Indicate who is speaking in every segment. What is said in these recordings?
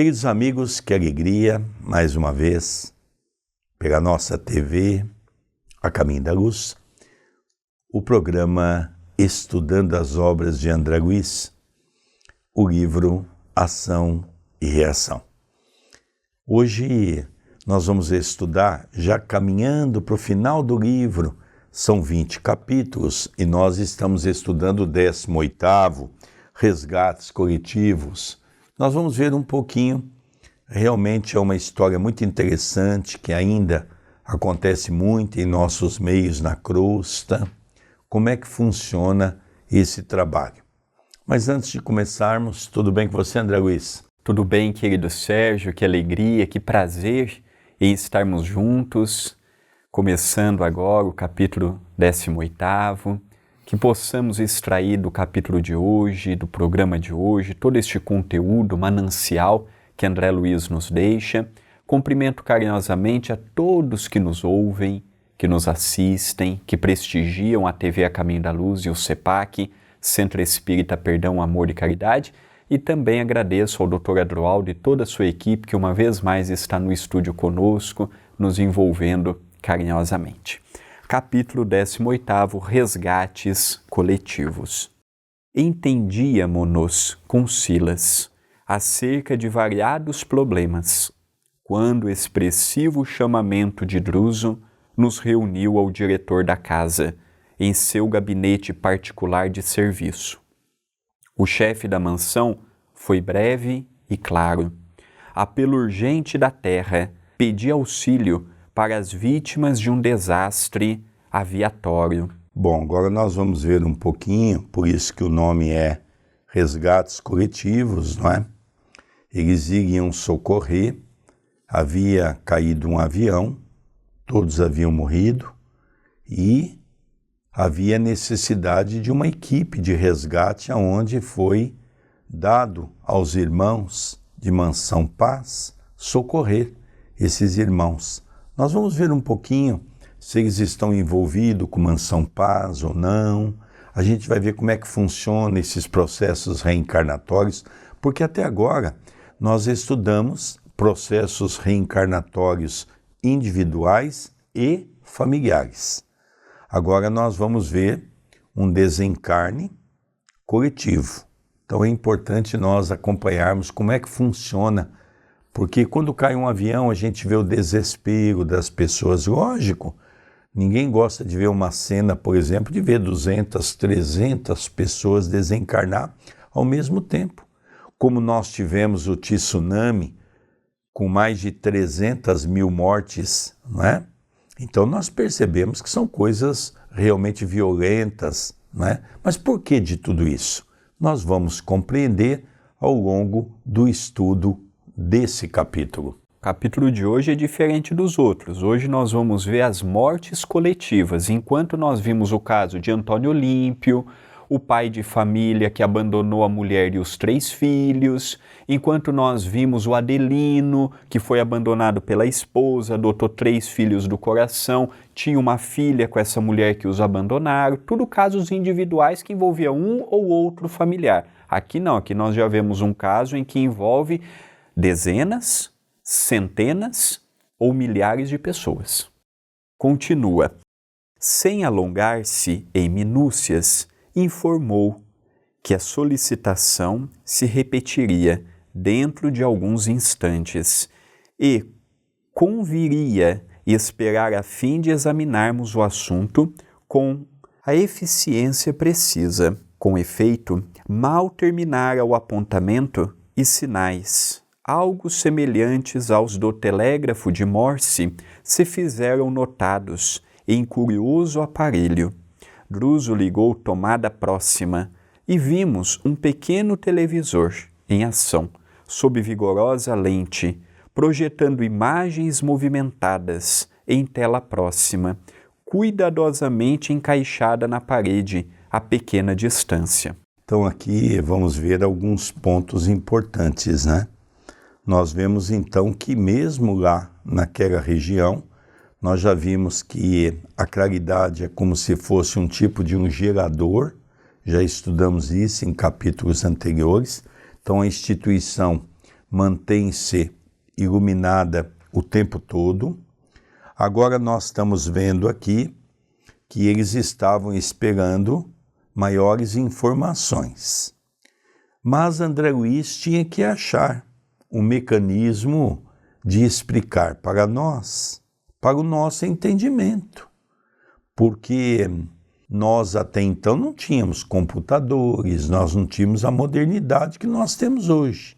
Speaker 1: Queridos amigos, que alegria, mais uma vez, pela nossa TV, A Caminho da Luz, o programa Estudando as Obras de André Luiz, o livro Ação e Reação. Hoje nós vamos estudar, já caminhando para o final do livro, são 20 capítulos, e nós estamos estudando o 18º, Resgates Coletivos. Nós vamos ver um pouquinho, realmente é uma história muito interessante, que ainda acontece muito em nossos meios na crosta, como é que funciona esse trabalho. Mas antes de começarmos, tudo bem com você, André Luiz?
Speaker 2: Tudo bem, querido Sérgio, que alegria, que prazer em estarmos juntos, começando agora o capítulo 18º, que possamos extrair do capítulo de hoje, do programa de hoje, todo este conteúdo manancial que André Luiz nos deixa. Cumprimento carinhosamente a todos que nos ouvem, que nos assistem, que prestigiam a TV A Caminho da Luz e o CEPAC, Centro Espírita Perdão, Amor e Caridade, e também agradeço ao Dr. Adroaldo e toda a sua equipe que uma vez mais está no estúdio conosco, nos envolvendo carinhosamente. Capítulo 18º, Resgates Coletivos. Entendíamo-nos com Silas acerca de variados problemas, quando o expressivo chamamento de Druso nos reuniu ao diretor da casa, em seu gabinete particular de serviço. O chefe da mansão foi breve e claro. Apelo urgente da terra, pedi auxílio para as vítimas de um desastre aviatório.
Speaker 1: Bom, agora nós vamos ver um pouquinho, por isso que o nome é Resgates Coletivos, não é? Eles iriam socorrer, havia caído um avião, todos haviam morrido e havia necessidade de uma equipe de resgate onde foi dado aos irmãos de Mansão Paz socorrer esses irmãos. Nós vamos ver um pouquinho se eles estão envolvidos com Mansão Paz ou não. A gente vai ver como é que funciona esses processos reencarnatórios, porque até agora nós estudamos processos reencarnatórios individuais e familiares. Agora nós vamos ver um desencarne coletivo. Então é importante nós acompanharmos como é que funciona, porque quando cai um avião a gente vê o desespero das pessoas. Lógico, ninguém gosta de ver uma cena, por exemplo, de ver 200, 300 pessoas desencarnar ao mesmo tempo. Como nós tivemos o tsunami com mais de 300 mil mortes, não é? Então nós percebemos que são coisas realmente violentas, não é? Mas por que de tudo isso? Nós vamos compreender ao longo do estudo desse capítulo.
Speaker 2: O capítulo de hoje é diferente dos outros. Hoje nós vamos ver as mortes coletivas. Enquanto nós vimos o caso de Antônio Olímpio, o pai de família que abandonou a mulher e os 3 filhos, enquanto nós vimos o Adelino, que foi abandonado pela esposa, adotou 3 filhos do coração, tinha uma filha com essa mulher que os abandonaram, tudo casos individuais que envolviam um ou outro familiar. Aqui não, aqui nós já vemos um caso em que envolve dezenas, centenas ou milhares de pessoas. Continua. Sem alongar-se em minúcias, informou que a solicitação se repetiria dentro de alguns instantes e conviria esperar a fim de examinarmos o assunto com a eficiência precisa. Com efeito, mal terminara o apontamento e sinais, algo semelhantes aos do telégrafo de Morse, se fizeram notados em curioso aparelho. Druso ligou tomada próxima e vimos um pequeno televisor em ação, sob vigorosa lente, projetando imagens movimentadas em tela próxima, cuidadosamente encaixada na parede a pequena distância.
Speaker 1: Então aqui vamos ver alguns pontos importantes, né? Nós vemos então que mesmo lá naquela região, nós já vimos que a claridade é como se fosse um tipo de um gerador, já estudamos isso em capítulos anteriores. Então a instituição mantém-se iluminada o tempo todo. Agora nós estamos vendo aqui que eles estavam esperando maiores informações. Mas André Luiz tinha que achar um mecanismo de explicar para nós, para o nosso entendimento, porque nós até então não tínhamos computadores, nós não tínhamos a modernidade que nós temos hoje.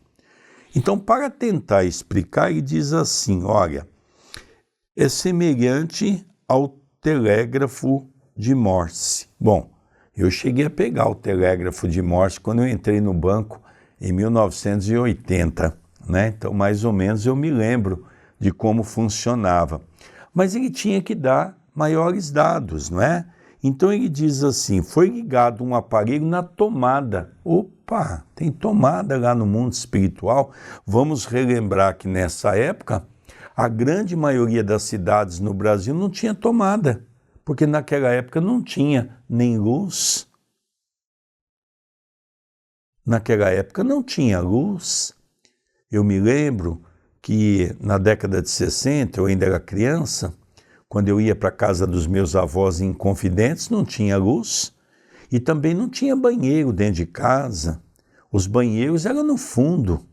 Speaker 1: Então, para tentar explicar, ele diz assim, olha, é semelhante ao telégrafo de Morse. Bom, eu cheguei a pegar o telégrafo de Morse quando eu entrei no banco em 1980, né? Então, mais ou menos, eu me lembro de como funcionava. Mas ele tinha que dar maiores dados, não é? Então ele diz assim, foi ligado um aparelho na tomada. Opa, tem tomada lá no mundo espiritual. Vamos relembrar que nessa época, a grande maioria das cidades no Brasil não tinha tomada, porque naquela época não tinha nem luz. Naquela época não tinha luz. Eu me lembro que na década de 60, eu ainda era criança, quando eu ia para a casa dos meus avós em Confidentes, não tinha luz e também não tinha banheiro dentro de casa. Os banheiros eram no fundo.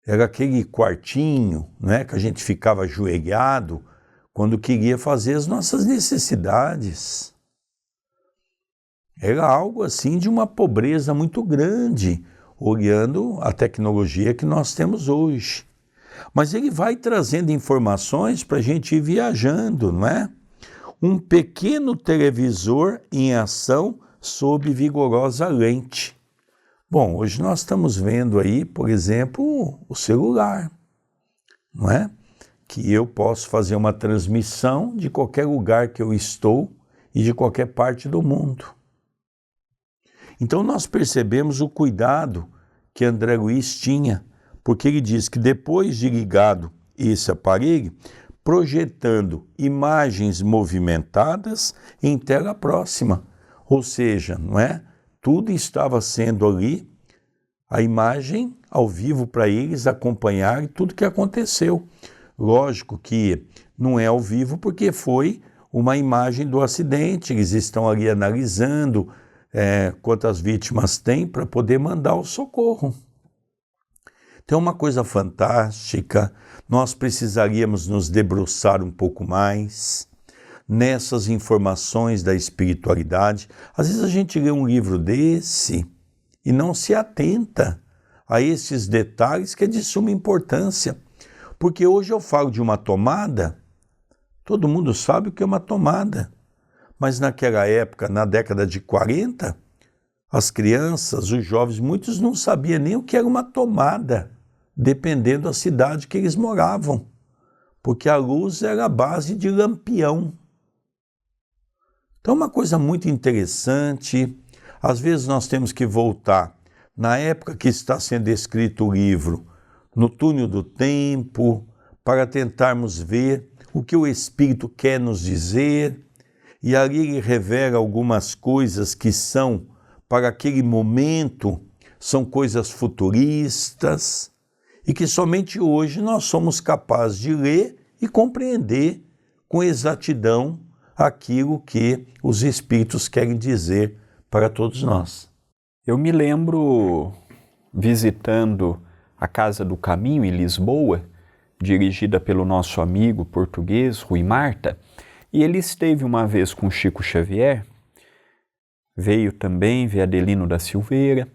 Speaker 1: Era aquele quartinho, né, que a gente ficava ajoelhado quando queria fazer as nossas necessidades. Era algo assim de uma pobreza muito grande, olhando a tecnologia que nós temos hoje. Mas ele vai trazendo informações para a gente ir viajando, não é? Um pequeno televisor em ação sob vigorosa lente. Bom, hoje nós estamos vendo aí, por exemplo, o celular, não é? Que eu posso fazer uma transmissão de qualquer lugar que eu estou e de qualquer parte do mundo. Então nós percebemos o cuidado que André Luiz tinha, porque ele diz que depois de ligado esse aparelho, projetando imagens movimentadas em tela próxima, ou seja, não é? Tudo estava sendo ali, a imagem ao vivo para eles acompanharem tudo que aconteceu. Lógico que não é ao vivo porque foi uma imagem do acidente, eles estão ali analisando quantas vítimas tem para poder mandar o socorro. Então é uma coisa fantástica, nós precisaríamos nos debruçar um pouco mais nessas informações da espiritualidade. Às vezes a gente lê um livro desse e não se atenta a esses detalhes que é de suma importância. Porque hoje eu falo de uma tomada, todo mundo sabe o que é uma tomada. Mas naquela época, na década de 40, as crianças, os jovens, muitos não sabiam nem o que era uma tomada, dependendo da cidade que eles moravam, porque a luz era a base de lampião. Então, uma coisa muito interessante, às vezes nós temos que voltar, na época que está sendo escrito o livro, no túnel do tempo, para tentarmos ver o que o Espírito quer nos dizer, e ali ele revela algumas coisas que são, para aquele momento, são coisas futuristas, e que somente hoje nós somos capazes de ler e compreender com exatidão aquilo que os Espíritos querem dizer para todos nós.
Speaker 2: Eu me lembro visitando a Casa do Caminho em Lisboa, dirigida pelo nosso amigo português Rui Marta, e ele esteve uma vez com Chico Xavier, veio também Adelino da Silveira,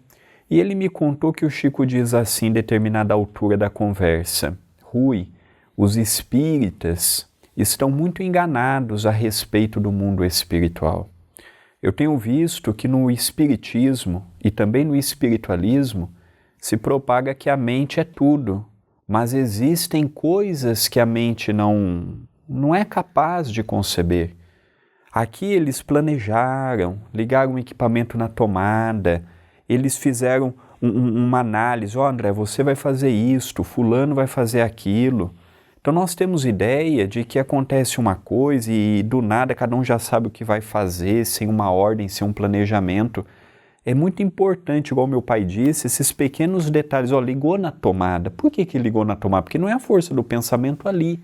Speaker 2: e ele me contou que o Chico diz assim, em determinada altura da conversa, Rui, os espíritas estão muito enganados a respeito do mundo espiritual. Eu tenho visto que no espiritismo e também no espiritualismo se propaga que a mente é tudo, mas existem coisas que a mente não é capaz de conceber. Aqui eles planejaram, ligaram um equipamento na tomada, eles fizeram uma análise, André, você vai fazer isto, fulano vai fazer aquilo. Então nós temos ideia de que acontece uma coisa e do nada cada um já sabe o que vai fazer, sem uma ordem, sem um planejamento. é muito importante, igual meu pai disse, esses pequenos detalhes. Ó, ligou na tomada. Por que ligou na tomada? Porque não é a força do pensamento ali.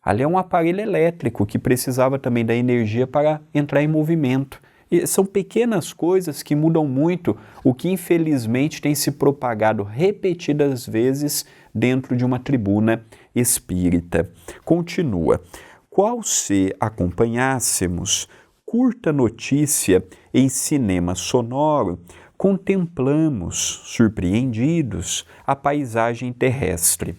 Speaker 2: Ali é um aparelho elétrico que precisava também da energia para entrar em movimento. E são pequenas coisas que mudam muito, o que infelizmente tem se propagado repetidas vezes dentro de uma tribuna espírita. Continua. Qual se acompanhássemos curta notícia em cinema sonoro, contemplamos, surpreendidos, a paisagem terrestre.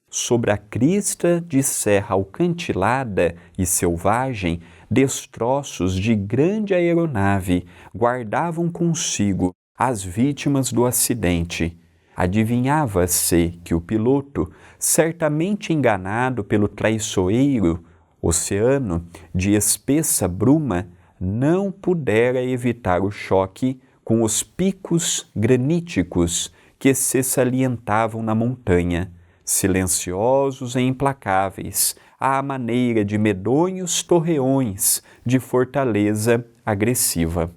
Speaker 2: Sobre a crista de serra alcantilada e selvagem, destroços de grande aeronave guardavam consigo as vítimas do acidente. Adivinhava-se que o piloto, certamente enganado pelo traiçoeiro oceano de espessa bruma, não pudera evitar o choque com os picos graníticos que se salientavam na montanha, silenciosos e implacáveis, à maneira de medonhos torreões de fortaleza agressiva.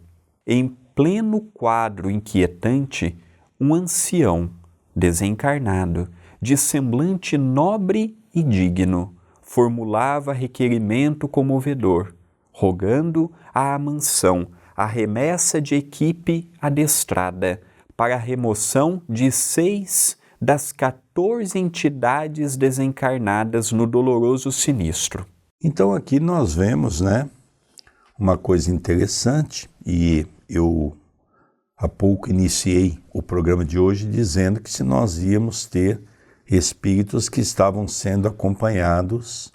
Speaker 2: Em pleno quadro inquietante, um ancião, desencarnado, de semblante nobre e digno, formulava requerimento comovedor, rogando à mansão a remessa de equipe adestrada para a remoção de 6 das 14 entidades desencarnadas no doloroso sinistro.
Speaker 1: Então aqui nós vemos, uma coisa interessante, e eu há pouco iniciei o programa de hoje dizendo que se nós íamos ter espíritos que estavam sendo acompanhados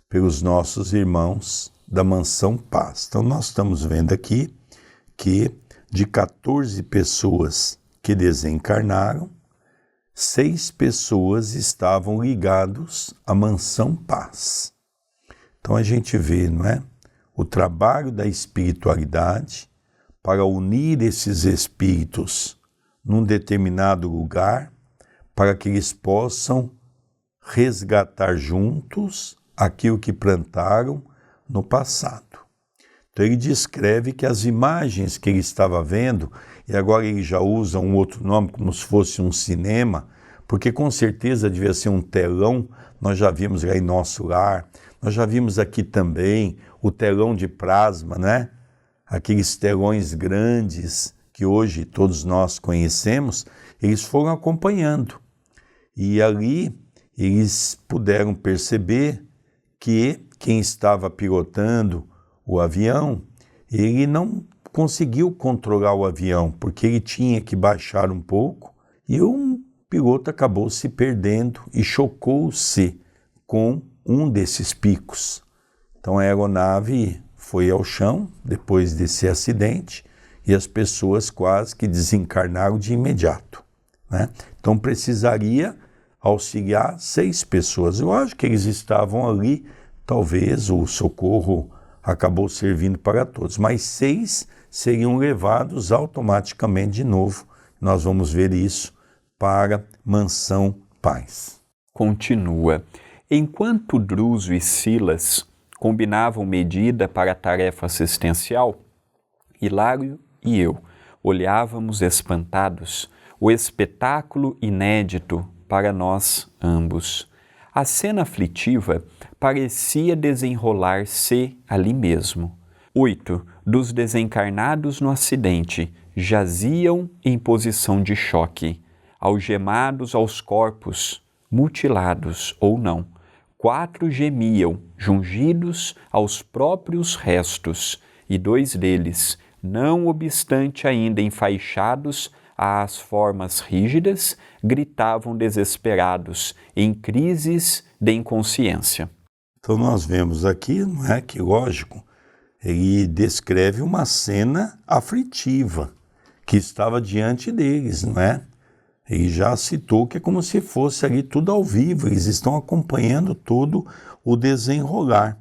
Speaker 1: pelos nossos irmãos da Mansão Paz. Então nós estamos vendo aqui que de 14 pessoas que desencarnaram, 6 pessoas estavam ligados à Mansão Paz. Então a gente vê, o trabalho da espiritualidade para unir esses espíritos num determinado lugar, para que eles possam resgatar juntos aquilo que plantaram no passado. Então ele descreve que as imagens que ele estava vendo, e agora ele já usa um outro nome, como se fosse um cinema, porque com certeza devia ser um telão, nós já vimos lá em nosso lar, nós já vimos aqui também o telão de plasma, aqueles telões grandes que hoje todos nós conhecemos, eles foram acompanhando. E ali eles puderam perceber que quem estava pilotando o avião, ele não conseguiu controlar o avião, porque ele tinha que baixar um pouco, e um piloto acabou se perdendo e chocou-se com um desses picos. Então a aeronave foi ao chão depois desse acidente e as pessoas quase que desencarnaram de imediato. Então precisaria auxiliar 6 pessoas. Eu acho que eles estavam ali, talvez o socorro acabou servindo para todos, mas 6 seriam levados automaticamente de novo. Nós vamos ver isso para Mansão Paz.
Speaker 2: Continua. Enquanto Druso e Silas combinavam medida para a tarefa assistencial, Hilário e eu olhávamos espantados o espetáculo inédito para nós ambos. A cena aflitiva parecia desenrolar-se ali mesmo. 8 dos desencarnados no acidente jaziam em posição de choque, algemados aos corpos, mutilados ou não. 4 gemiam, jungidos aos próprios restos, e 2 deles, não obstante ainda enfaixados às formas rígidas, gritavam desesperados, em crises de inconsciência.
Speaker 1: Então nós vemos aqui, que lógico, ele descreve uma cena aflitiva que estava diante deles, Ele já citou que é como se fosse ali tudo ao vivo, eles estão acompanhando todo o desenrolar.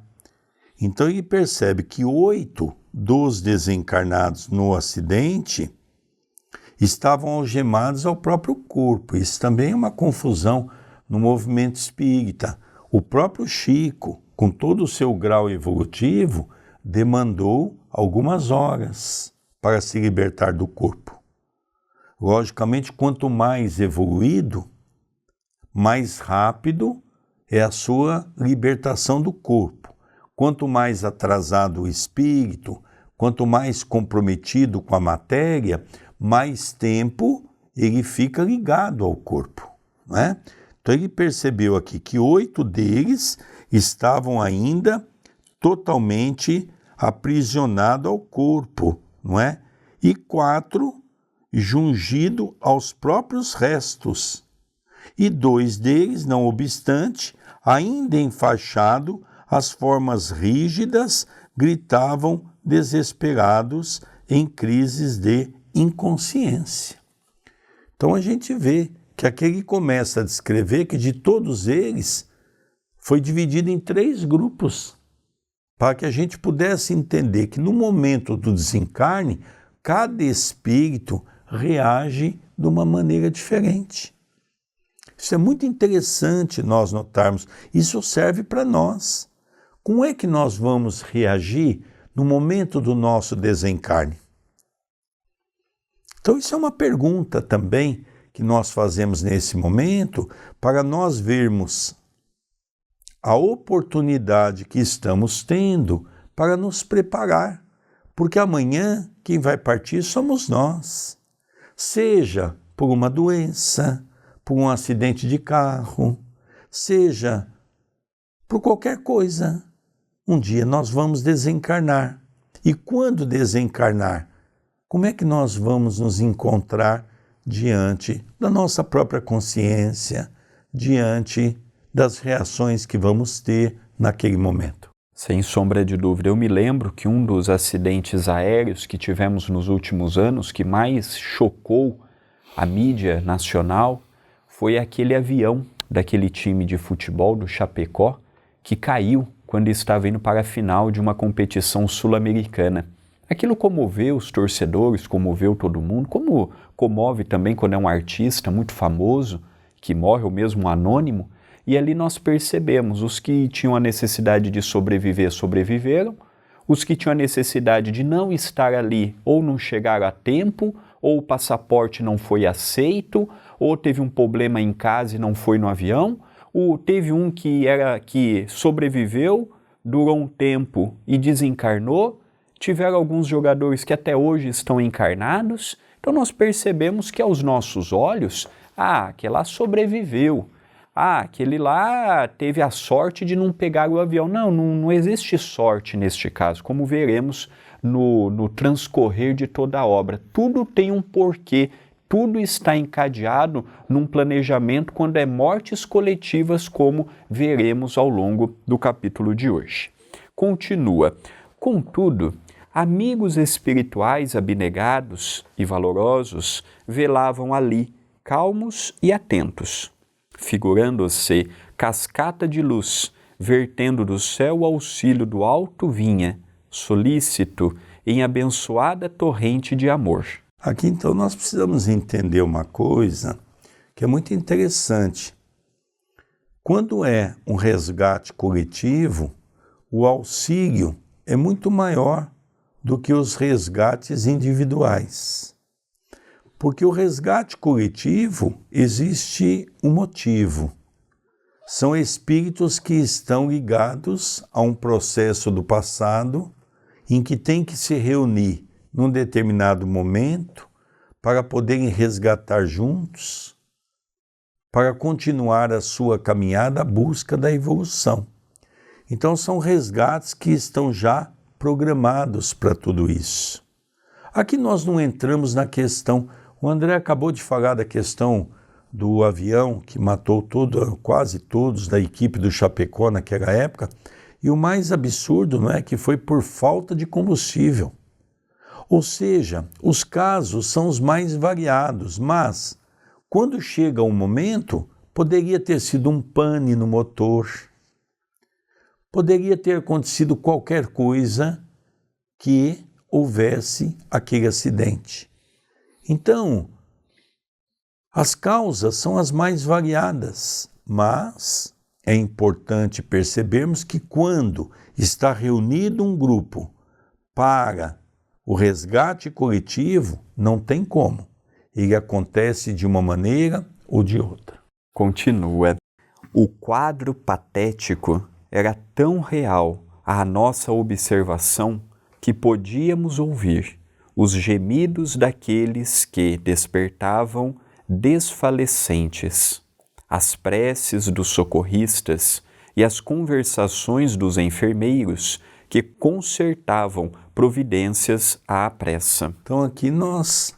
Speaker 1: Então ele percebe que 8 dos desencarnados no acidente estavam algemados ao próprio corpo. Isso também é uma confusão no movimento espírita. O próprio Chico, com todo o seu grau evolutivo, demandou algumas horas para se libertar do corpo. Logicamente, quanto mais evoluído, mais rápido é a sua libertação do corpo. Quanto mais atrasado o espírito, quanto mais comprometido com a matéria, mais tempo ele fica ligado ao corpo, né? Então ele percebeu aqui que 8 deles estavam ainda totalmente aprisionados ao corpo, não é? E 4 jungido aos próprios restos. E 2 deles, não obstante, ainda enfaixado, as formas rígidas gritavam desesperados em crises de inconsciência. Então a gente vê que aquele começa a descrever que de todos eles foi dividido em 3 grupos, para que a gente pudesse entender que no momento do desencarne, cada espírito reage de uma maneira diferente. Isso é muito interessante nós notarmos. Isso serve para nós. Como é que nós vamos reagir no momento do nosso desencarne? Então isso é uma pergunta também que nós fazemos nesse momento para nós vermos a oportunidade que estamos tendo para nos preparar, porque amanhã quem vai partir somos nós, seja por uma doença, por um acidente de carro, seja por qualquer coisa. Um dia nós vamos desencarnar. E quando desencarnar, como é que nós vamos nos encontrar diante da nossa própria consciência, diante das reações que vamos ter naquele momento?
Speaker 2: Sem sombra de dúvida, eu me lembro que um dos acidentes aéreos que tivemos nos últimos anos, que mais chocou a mídia nacional, foi aquele avião daquele time de futebol do Chapecó que caiu quando estava indo para a final de uma competição sul-americana. Aquilo comoveu os torcedores, comoveu todo mundo, como comove também quando é um artista muito famoso que morre, ou mesmo um anônimo. E ali nós percebemos, os que tinham a necessidade de sobreviver, sobreviveram, os que tinham a necessidade de não estar ali ou não chegaram a tempo, ou o passaporte não foi aceito, ou teve um problema em casa e não foi no avião, ou teve um que sobreviveu, durou um tempo e desencarnou, tiveram alguns jogadores que até hoje estão encarnados. Então nós percebemos que aos nossos olhos, aquele lá sobreviveu, aquele lá teve a sorte de não pegar o avião. Não existe sorte neste caso, como veremos no transcorrer de toda a obra. Tudo tem um porquê, tudo está encadeado num planejamento quando é mortes coletivas, como veremos ao longo do capítulo de hoje. Continua. Contudo, amigos espirituais abnegados e valorosos velavam ali, calmos e atentos, figurando-se cascata de luz, vertendo do céu o auxílio do alto vinha, solícito em abençoada torrente de amor.
Speaker 1: Aqui então nós precisamos entender uma coisa que é muito interessante. Quando é um resgate coletivo, o auxílio é muito maior do que os resgates individuais. Porque o resgate coletivo existe um motivo. São espíritos que estão ligados a um processo do passado em que tem que se reunir num determinado momento para poderem resgatar juntos, para continuar a sua caminhada à busca da evolução. Então são resgates que estão já programados para tudo isso. Aqui nós não entramos na questão, o André acabou de falar da questão do avião que matou quase todos da equipe do Chapecó naquela época, e o mais absurdo, não é, que foi por falta de combustível. Ou seja, os casos são os mais variados, mas quando chega um momento, poderia ter sido um pane no motor, poderia ter acontecido qualquer coisa que houvesse aquele acidente. Então, as causas são as mais variadas, mas é importante percebermos que quando está reunido um grupo para o resgate coletivo, não tem como. ele acontece de uma maneira ou de outra.
Speaker 2: Continua. O quadro patético era tão real à nossa observação que podíamos ouvir os gemidos daqueles que despertavam desfalecentes, as preces dos socorristas e as conversações dos enfermeiros que consertavam providências à pressa.
Speaker 1: Então aqui nós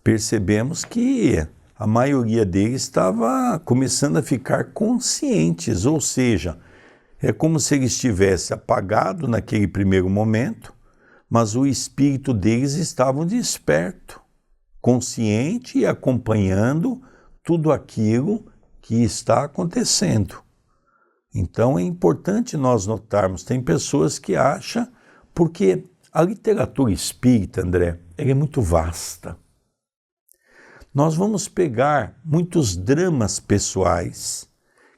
Speaker 1: percebemos que a maioria deles estava começando a ficar conscientes, ou seja, é como se ele estivesse apagado naquele primeiro momento, mas o espírito deles estava desperto, consciente e acompanhando tudo aquilo que está acontecendo. Então é importante nós notarmos, tem pessoas que acham, porque a literatura espírita, André, ela é muito vasta. Nós vamos pegar muitos dramas pessoais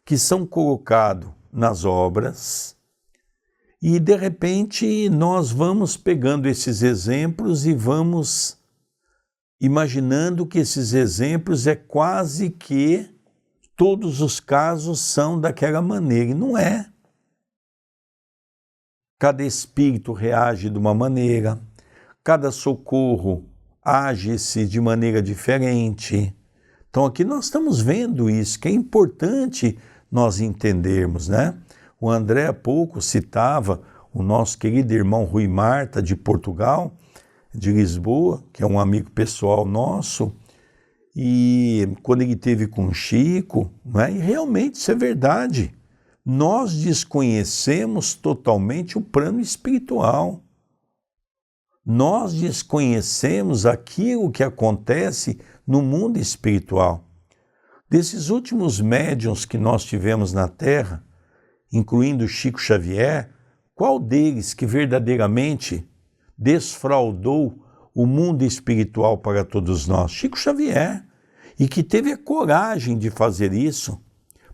Speaker 1: que são colocados nas obras e, de repente, nós vamos pegando esses exemplos e vamos imaginando que esses exemplos é quase que todos os casos são daquela maneira, e não é. Cada espírito reage de uma maneira, cada socorro age-se de maneira diferente. Então aqui nós estamos vendo isso, que é importante nós entendermos, né? O André há pouco citava o nosso querido irmão Rui Marta, de Portugal, de Lisboa, que é um amigo pessoal nosso, e quando ele esteve com o Chico, né? E realmente isso é verdade. Nós desconhecemos totalmente o plano espiritual. Nós desconhecemos aquilo que acontece no mundo espiritual. Desses últimos médiuns que nós tivemos na Terra, incluindo Chico Xavier, qual deles que verdadeiramente desfraudou o mundo espiritual para todos nós? Chico Xavier, e que teve a coragem de fazer isso,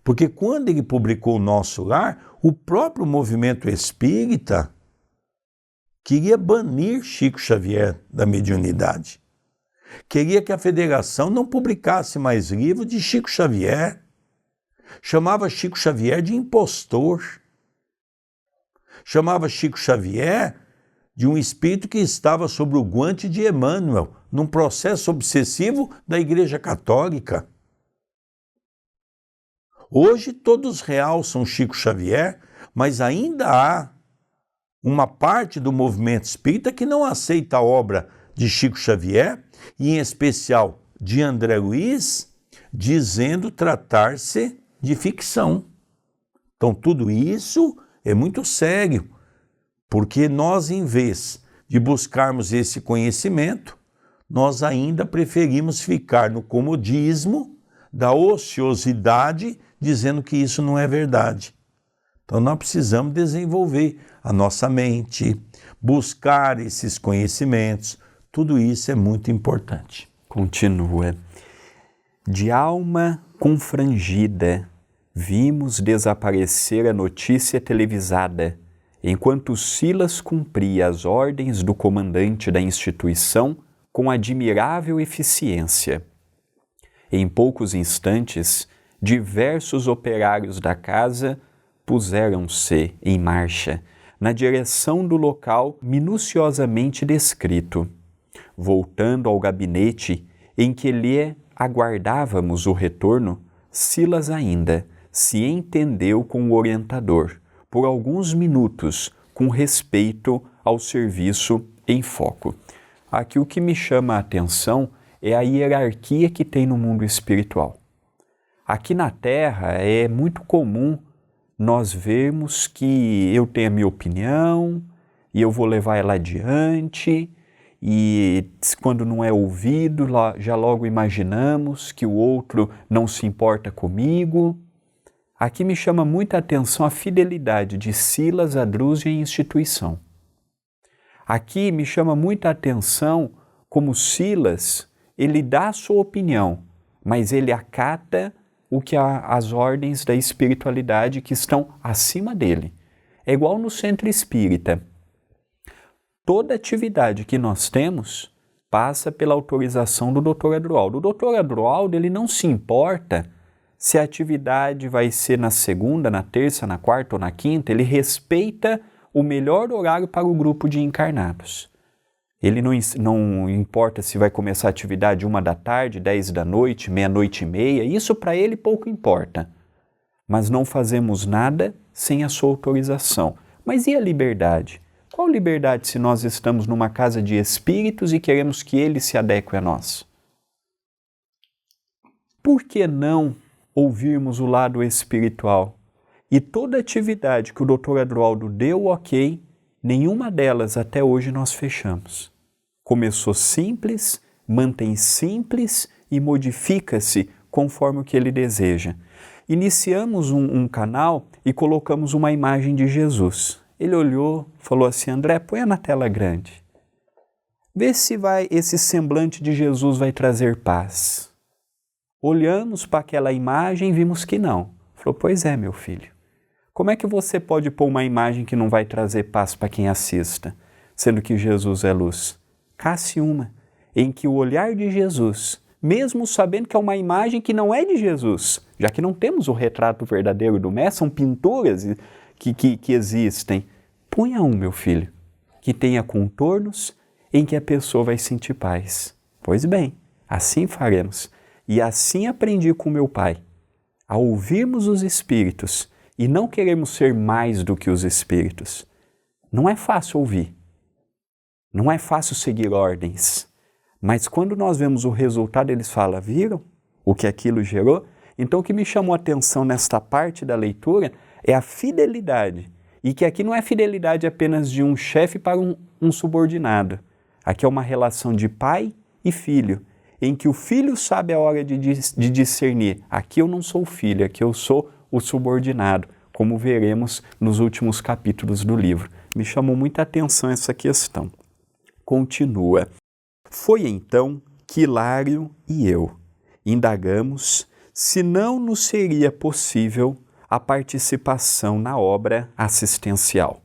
Speaker 1: porque quando ele publicou o Nosso Lar, o próprio movimento espírita queria banir Chico Xavier da mediunidade. Queria que a federação não publicasse mais livros de Chico Xavier. Chamava Chico Xavier de impostor. Chamava Chico Xavier de um espírito que estava sob o guante de Emmanuel, num processo obsessivo da Igreja Católica. Hoje todos realçam Chico Xavier, mas ainda há uma parte do movimento espírita que não aceita a obra de Chico Xavier, e em especial de André Luiz, dizendo tratar-se de ficção. Então tudo isso é muito sério, porque nós, em vez de buscarmos esse conhecimento, nós ainda preferimos ficar no comodismo da ociosidade, dizendo que isso não é verdade. Então nós precisamos desenvolver a nossa mente, buscar esses conhecimentos, tudo isso é muito importante.
Speaker 2: Continua. De alma confrangida, vimos desaparecer a notícia televisada, enquanto Silas cumpria as ordens do comandante da instituição com admirável eficiência. Em poucos instantes, diversos operários da casa puseram-se em marcha na direção do local minuciosamente descrito. Voltando ao gabinete em que lhe aguardávamos o retorno, Silas ainda se entendeu com o orientador por alguns minutos com respeito ao serviço em foco. Aqui o que me chama a atenção é a hierarquia que tem no mundo espiritual. Aqui na Terra é muito comum nós vermos que eu tenho a minha opinião e eu vou levar ela adiante, e quando não é ouvido, já logo imaginamos que o outro não se importa comigo. Aqui me chama muita atenção a fidelidade de Silas à Drúzia e instituição. Aqui me chama muita atenção como Silas, ele dá a sua opinião, mas ele acata o que as ordens da espiritualidade que estão acima dele. É igual no centro espírita. Toda atividade que nós temos passa pela autorização do Dr. Adroaldo. O Dr. Adroaldo, ele não se importa se a atividade vai ser na segunda, na terça, na quarta ou na quinta, ele respeita o melhor horário para o grupo de encarnados. Ele não importa se vai começar a atividade 1 da tarde, 10 da noite, meia-noite e meia, isso para ele pouco importa. Mas não fazemos nada sem a sua autorização. Mas e a liberdade? Qual liberdade se nós estamos numa casa de espíritos e queremos que eles se adequem a nós? Por que não ouvirmos o lado espiritual? E toda atividade que o Dr. Adroaldo deu ok, nenhuma delas até hoje nós fechamos. Começou simples, mantém simples e modifica-se conforme o que ele deseja. Iniciamos um canal e colocamos uma imagem de Jesus. Ele olhou, falou assim: André, põe na tela grande. Vê se esse semblante de Jesus vai trazer paz. Olhamos para aquela imagem e vimos que não. Falou: pois é, meu filho. Como é que você pode pôr uma imagem que não vai trazer paz para quem assista, sendo que Jesus é luz? Casse uma em que o olhar de Jesus, mesmo sabendo que é uma imagem que não é de Jesus, já que não temos o retrato verdadeiro do Mestre, são pinturas que existem. Ponha um, meu filho, que tenha contornos em que a pessoa vai sentir paz. Pois bem, assim faremos. E assim aprendi com meu pai, a ouvirmos os espíritos e não queremos ser mais do que os espíritos. Não é fácil ouvir, não é fácil seguir ordens, mas quando nós vemos o resultado, eles falam: viram o que aquilo gerou? Então o que me chamou a atenção nesta parte da leitura é a fidelidade. E que aqui não é fidelidade apenas de um chefe para um subordinado. Aqui é uma relação de pai e filho, em que o filho sabe a hora de discernir: aqui eu não sou o filho, aqui eu sou o subordinado, como veremos nos últimos capítulos do livro. Me chamou muita atenção essa questão. Continua. Foi então que Hilário e eu indagamos se não nos seria possível a participação na obra assistencial,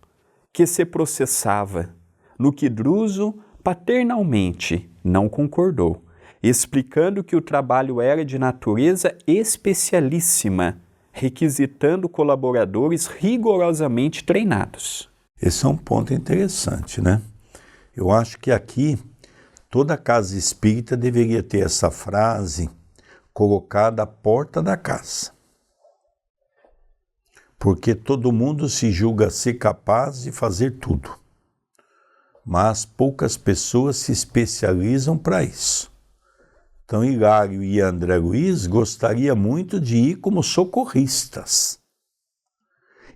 Speaker 2: que se processava, no que Druso paternalmente não concordou, explicando que o trabalho era de natureza especialíssima, requisitando colaboradores rigorosamente treinados.
Speaker 1: Esse é um ponto interessante, né? Eu acho que aqui toda casa espírita deveria ter essa frase colocada à porta da casa. Porque todo mundo se julga ser capaz de fazer tudo, mas poucas pessoas se especializam para isso. Então, Hilário e André Luiz gostariam muito de ir como socorristas.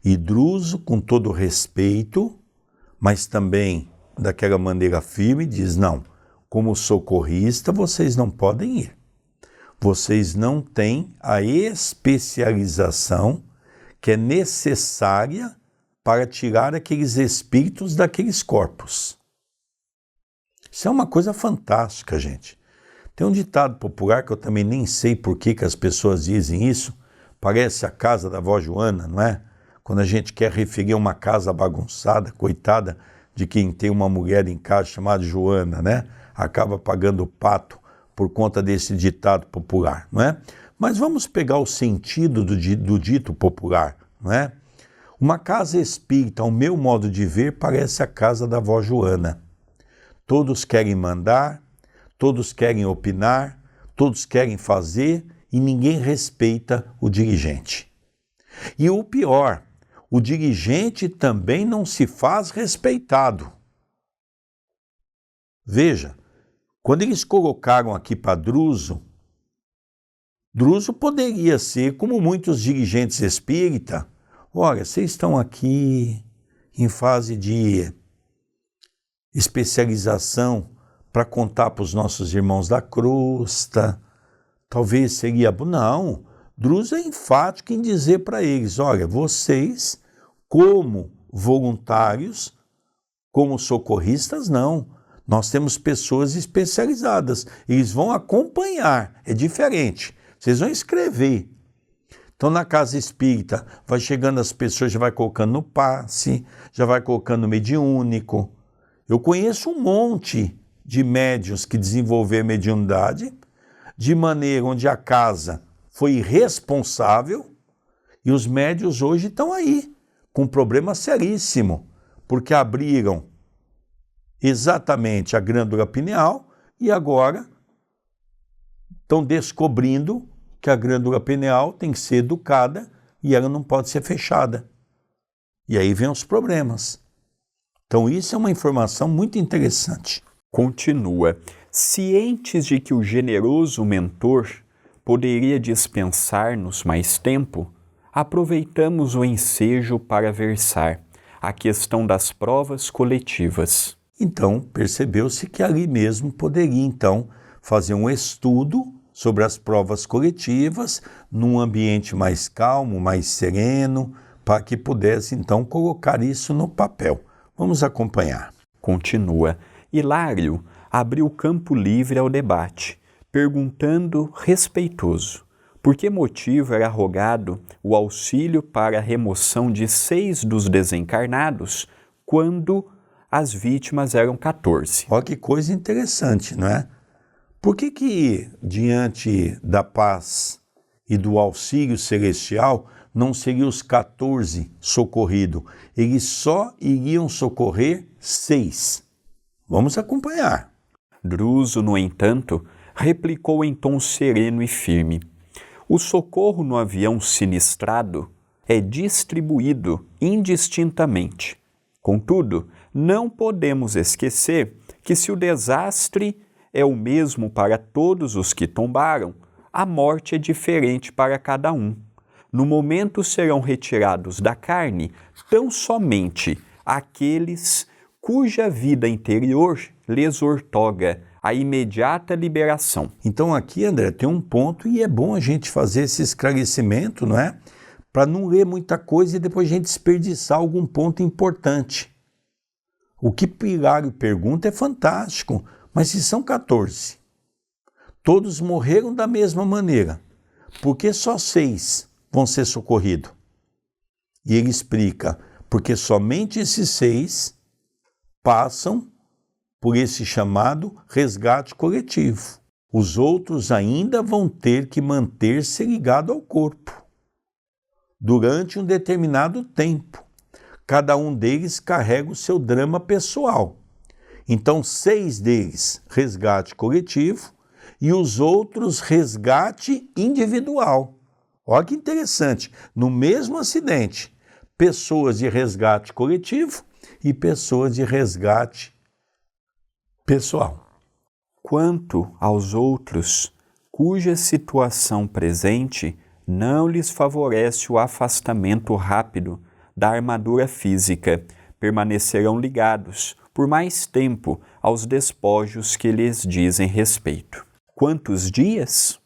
Speaker 1: E Druso, com todo respeito, mas também daquela maneira firme, diz: não, como socorrista vocês não podem ir. Vocês não têm a especialização que é necessária para tirar aqueles espíritos daqueles corpos. Isso é uma coisa fantástica, gente. Tem um ditado popular que eu também nem sei por que as pessoas dizem isso. Parece a casa da avó Joana, não é? Quando a gente quer referir a uma casa bagunçada, coitada de quem tem uma mulher em casa chamada Joana, né? Acaba pagando o pato por conta desse ditado popular, não é? Mas vamos pegar o sentido do dito popular, não é? Uma casa espírita, ao meu modo de ver, parece a casa da avó Joana. Todos querem mandar, todos querem opinar, todos querem fazer e ninguém respeita o dirigente. E o pior, o dirigente também não se faz respeitado. Veja, quando eles colocaram aqui para Druso poderia ser, como muitos dirigentes espíritas: olha, vocês estão aqui em fase de especialização para contar para os nossos irmãos da crosta, talvez seria bom. Não, Druso é enfático em dizer para eles: olha, vocês, como voluntários, como socorristas, não. Nós temos pessoas especializadas, eles vão acompanhar, é diferente. Vocês vão escrever. Então, na casa espírita, vai chegando as pessoas, já vai colocando no passe, já vai colocando no mediúnico. Eu conheço um monte de médiuns que desenvolveram mediunidade, de maneira onde a casa foi responsável, e os médiuns hoje estão aí, com um problema seríssimo, porque abriram exatamente a glândula pineal e agora estão descobrindo que a glândula pineal tem que ser educada e ela não pode ser fechada. E aí vem os problemas. Então isso é uma informação muito interessante.
Speaker 2: Continua. Cientes de que o generoso mentor poderia dispensar-nos mais tempo, aproveitamos o ensejo para versar a questão das provas coletivas.
Speaker 1: Então, percebeu-se que ali mesmo poderia, então, fazer um estudo sobre as provas coletivas, num ambiente mais calmo, mais sereno, para que pudesse, então, colocar isso no papel. Vamos acompanhar.
Speaker 2: Continua. Hilário abriu campo livre ao debate, perguntando respeitoso por que motivo era rogado o auxílio para a remoção de 6 dos desencarnados, quando as vítimas eram 14.
Speaker 1: Olha que coisa interessante, não é? Por que diante da paz e do auxílio celestial, não seriam os 14 socorridos? Eles só iriam socorrer 6. Vamos acompanhar.
Speaker 2: Druso, no entanto, replicou em tom sereno e firme: o socorro no avião sinistrado é distribuído indistintamente. Contudo, não podemos esquecer que se o desastre é o mesmo para todos os que tombaram, a morte é diferente para cada um. No momento serão retirados da carne tão somente aqueles cuja vida interior lhes ortoga a imediata liberação.
Speaker 1: Então aqui, André, tem um ponto e é bom a gente fazer esse esclarecimento, não é? Para não ler muita coisa e depois a gente desperdiçar algum ponto importante. O que Hilário pergunta é fantástico, mas se são 14, todos morreram da mesma maneira, por que só 6 vão ser socorridos? E ele explica, porque somente esses 6 passam por esse chamado resgate coletivo. Os outros ainda vão ter que manter-se ligados ao corpo durante um determinado tempo. Cada um deles carrega o seu drama pessoal. Então, 6 deles, resgate coletivo, e os outros, resgate individual. Olha que interessante, no mesmo acidente, pessoas de resgate coletivo e pessoas de resgate pessoal.
Speaker 2: Quanto aos outros, cuja situação presente não lhes favorece o afastamento rápido da armadura física, permanecerão ligados por mais tempo aos despojos que lhes dizem respeito. Quantos dias?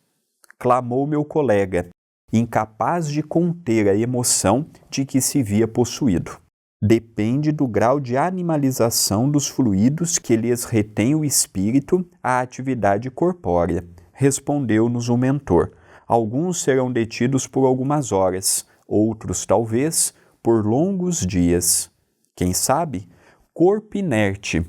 Speaker 2: Clamou meu colega, incapaz de conter a emoção de que se via possuído. Depende do grau de animalização dos fluidos que lhes retém o espírito à atividade corpórea, respondeu-nos o mentor. Alguns serão detidos por algumas horas, outros, talvez, por longos dias. Quem sabe? Corpo inerte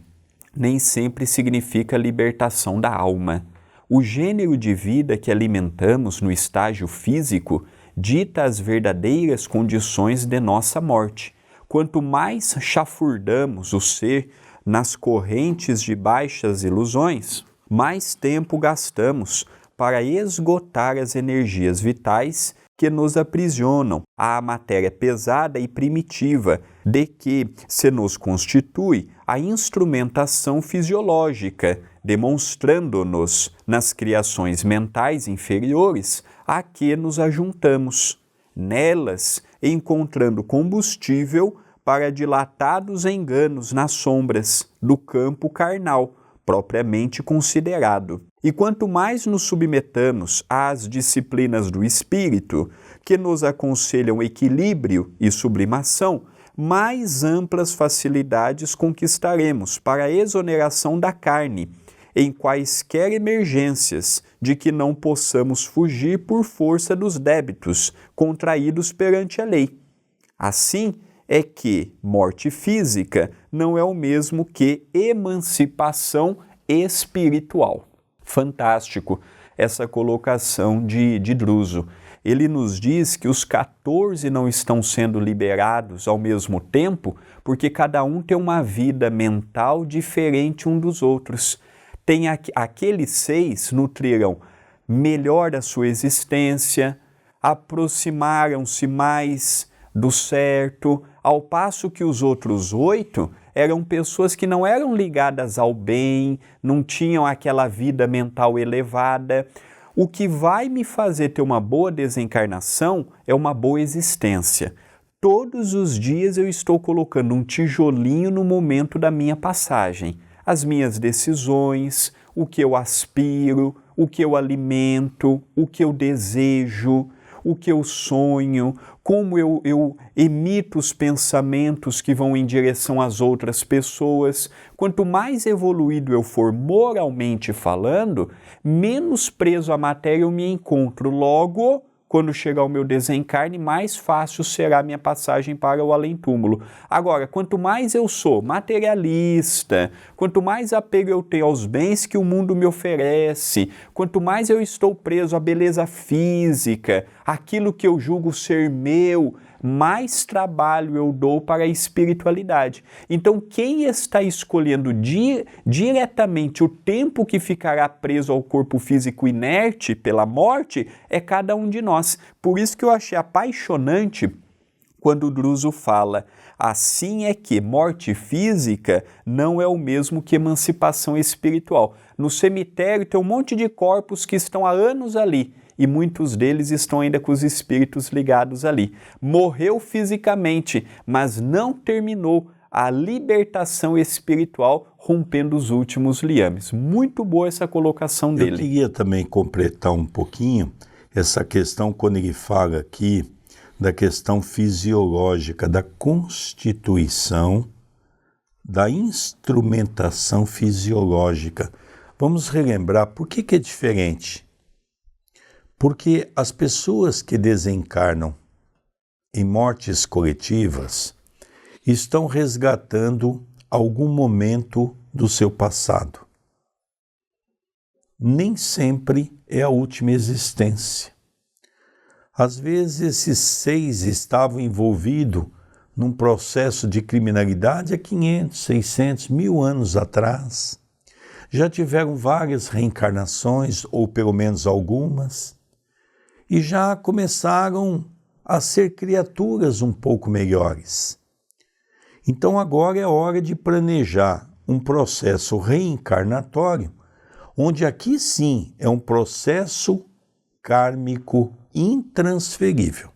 Speaker 2: nem sempre significa libertação da alma. O gênero de vida que alimentamos no estágio físico dita as verdadeiras condições de nossa morte. Quanto mais chafurdamos o ser nas correntes de baixas ilusões, mais tempo gastamos para esgotar as energias vitais que nos aprisionam à matéria pesada e primitiva de que se nos constitui a instrumentação fisiológica, demonstrando-nos nas criações mentais inferiores a que nos ajuntamos. Nelas, encontrando combustível para dilatados enganos nas sombras do campo carnal, propriamente considerado. E quanto mais nos submetamos às disciplinas do espírito, que nos aconselham equilíbrio e sublimação, mais amplas facilidades conquistaremos para a exoneração da carne, em quaisquer emergências de que não possamos fugir por força dos débitos contraídos perante a lei. Assim é que morte física não é o mesmo que emancipação espiritual. Fantástico essa colocação de Druso. Ele nos diz que os 14 não estão sendo liberados ao mesmo tempo porque cada um tem uma vida mental diferente um dos outros. Aqueles 6 nutrirão melhor a sua existência, aproximaram-se mais do certo, ao passo que os outros 8 eram pessoas que não eram ligadas ao bem, não tinham aquela vida mental elevada. O que vai me fazer ter uma boa desencarnação é uma boa existência. Todos os dias eu estou colocando um tijolinho no momento da minha passagem. As minhas decisões, o que eu aspiro, o que eu alimento, o que eu desejo, o que eu sonho, como eu emito os pensamentos que vão em direção às outras pessoas. Quanto mais evoluído eu for moralmente falando, menos preso à matéria eu me encontro. Logo, quando chegar o meu desencarne, mais fácil será a minha passagem para o além-túmulo. Agora, quanto mais eu sou materialista, quanto mais apego eu tenho aos bens que o mundo me oferece, quanto mais eu estou preso à beleza física, aquilo que eu julgo ser meu, mais trabalho eu dou para a espiritualidade. Então, quem está escolhendo diretamente o tempo que ficará preso ao corpo físico inerte pela morte é cada um de nós. Por isso que eu achei apaixonante quando o Druso fala: assim é que morte física não é o mesmo que emancipação espiritual. No cemitério tem um monte de corpos que estão há anos ali, e muitos deles estão ainda com os espíritos ligados ali. Morreu fisicamente, mas não terminou a libertação espiritual, rompendo os últimos liames. Muito boa essa colocação dele.
Speaker 1: Eu queria também completar um pouquinho essa questão quando ele fala aqui da questão fisiológica, da constituição, da instrumentação fisiológica. Vamos relembrar por que é diferente. Porque as pessoas que desencarnam em mortes coletivas estão resgatando algum momento do seu passado. Nem sempre é a última existência. Às vezes esses 6 estavam envolvidos num processo de criminalidade há 500, 600, 1000 anos atrás. Já tiveram várias reencarnações, ou pelo menos algumas, e já começaram a ser criaturas um pouco melhores. Então agora é hora de planejar um processo reencarnatório, onde aqui sim é um processo kármico intransferível.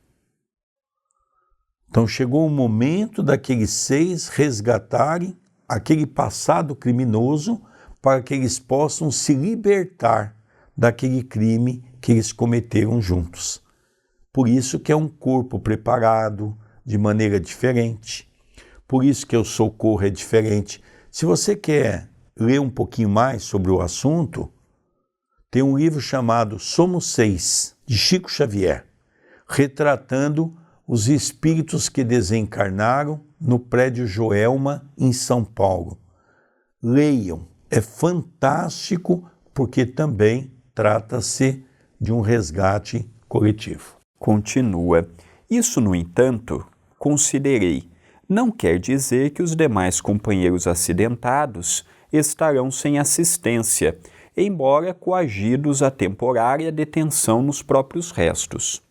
Speaker 1: Então chegou o momento daqueles 6 resgatarem aquele passado criminoso para que eles possam se libertar daquele crime que eles cometeram juntos. Por isso que é um corpo preparado de maneira diferente. Por isso que o socorro é diferente. Se você quer ler um pouquinho mais sobre o assunto, tem um livro chamado Somos 6, de Chico Xavier, retratando os espíritos que desencarnaram no prédio Joelma, em São Paulo. Leiam, é fantástico, porque também trata-se de um resgate coletivo.
Speaker 2: Continua. Isso, no entanto, considerei, não quer dizer que os demais companheiros acidentados estarão sem assistência, embora coagidos à temporária detenção nos próprios restos.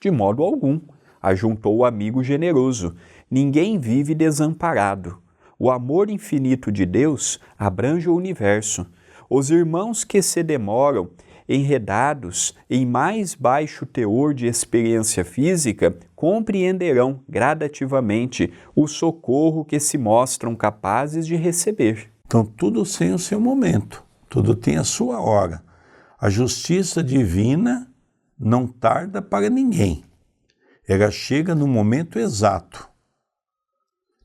Speaker 2: De modo algum, ajuntou o amigo generoso, ninguém vive desamparado. O amor infinito de Deus abrange o universo. Os irmãos que se demoram, enredados em mais baixo teor de experiência física, compreenderão gradativamente o socorro que se mostram capazes de receber.
Speaker 1: Então, tudo tem o seu momento, tudo tem a sua hora. A justiça divina não tarda para ninguém. Ela chega no momento exato.